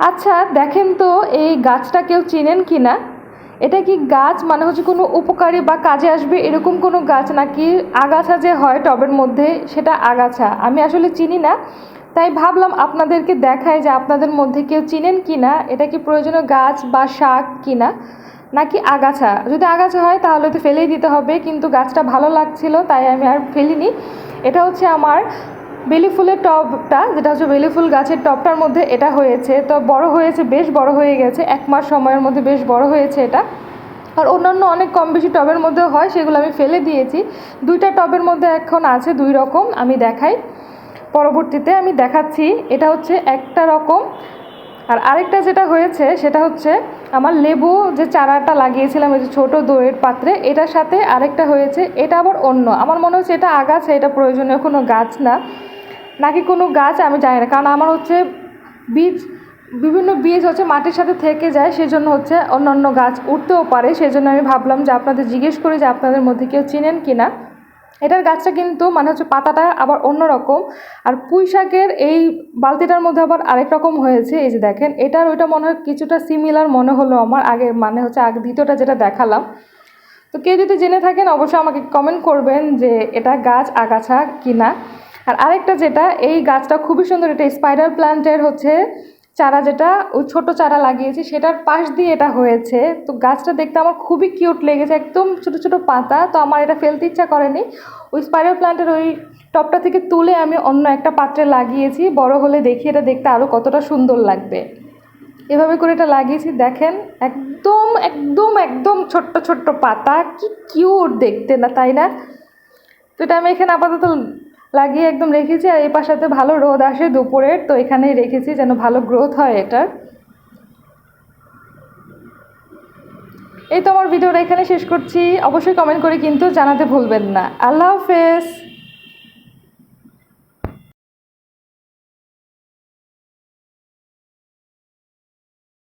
আচ্ছা দেখেন তো এই গাছটা কেউ চিনেন কি না? এটা কি গাছ মানে হচ্ছে কোনো উপকারী বা কাজে আসবে এরকম কোনো গাছ, নাকি আগাছা যে হয় টবের মধ্যে সেটা আগাছা? আমি আসলে চিনি না, তাই ভাবলাম আপনাদেরকে দেখাই যে আপনাদের মধ্যে কেউ চিনেন কি না, এটা কি প্রয়োজনীয় গাছ বা শাক কিনা, নাকি আগাছা? যদি আগাছা হয় তাহলে তো ফেলেই দিতে হবে, কিন্তু গাছটা ভালো লাগছিল তাই আমি আর ফেলিনি। এটা হচ্ছে আমার বেলি ফুলের টবটা, যেটা হচ্ছে বেলি ফুল গাছের টবটার মধ্যে এটা হয়েছে। তো বড় হয়েছে, বেশ বড় হয়ে গেছে, 1 মাস সময়ের মধ্যে বেশ বড় হয়েছে এটা। আর অন্যান্য অনেক কম বেশি টবের মধ্যেও হয়, সেগুলো আমি ফেলে দিয়েছি। 2টা টবের মধ্যে এখন আছে 2 রকম, আমি দেখাই পরবর্তীতে, আমি দেখাচ্ছি। এটা হচ্ছে একটা রকম। আর আরেকটা যেটা হয়েছে সেটা হচ্ছে আমার লেবু যে চারাটা লাগিয়েছিলাম এই যে ছোটো দইয়ের পাত্রে, এটার সাথে আরেকটা হয়েছে, এটা আবার অন্য। আমার মনে হচ্ছে এটা আগাছা, এটা প্রয়োজনীয় কোনো গাছ না, নাকি কোনো গাছ আমি জানি না, কারণ আমার হচ্ছে বীজ, বিভিন্ন বীজ হচ্ছে মাটির সাথে থেকে যায়, সেজন্য হচ্ছে অন্যান্য গাছ উঠতেও পারে। সেজন্য আমি ভাবলাম যে আপনাদের জিজ্ঞেস করি যে আপনাদের মধ্যে কেউ চিনেন কি না। এটার গাছটা কিন্তু মানে হচ্ছে পাতাটা আবার অন্য রকম। আর পুঁই শাকের এই বালতিটার মধ্যে আবার আরেক রকম হয়েছে, এই যে দেখেন, এটার ওইটা মনে হয় কিছুটা সিমিলার মনে হলো আমার আগে, মানে হচ্ছে আগে দ্বিতীয়টা যেটা দেখালাম। তো কেউ যদি জেনে থাকেন অবশ্যই আমাকে কমেন্ট করবেন যে এটা গাছ আগাছা কিনা। আর আরেকটা যেটা, এই গাছটা খুবই সুন্দর, এটা স্পাইডার প্ল্যান্টের হচ্ছে চারা, যেটা ওই ছোট চারা লাগিয়েছি সেটার পাশ দিয়ে এটা হয়েছে। তো গাছটা দেখতে আমার খুবই কিউট লেগেছে, একদম ছোট ছোট পাতা। তো আমার এটা ফেলতে ইচ্ছা করেনি, ওই স্পাইডার প্ল্যান্টের ওই টবটা থেকে তুলে আমি অন্য একটা পাত্রে লাগিয়েছি। বড় হলে দেখি এটা দেখতে আরও কতটা সুন্দর লাগবে। এভাবে করে এটা লাগিয়েছি, দেখেন একদম একদম একদম ছোট্ট ছোট্ট পাতা, কি কিউট দেখতে না, তাই না? তো এটা আমি এখানে আপাতত লাগিয়ে একদম রেখেছি। আর এই পাশাতে ভালো রোদ আসে দুপুরের, তো এখানেই রেখেছি যেন ভালো গ্রোথ হয় এটার। এই তো আমার ভিডিওটা এখানে শেষ করছি। অবশ্যই কমেন্ট করে কিন্তু জানাতে ভুলবেন না। আল্লাহ হাফেজ।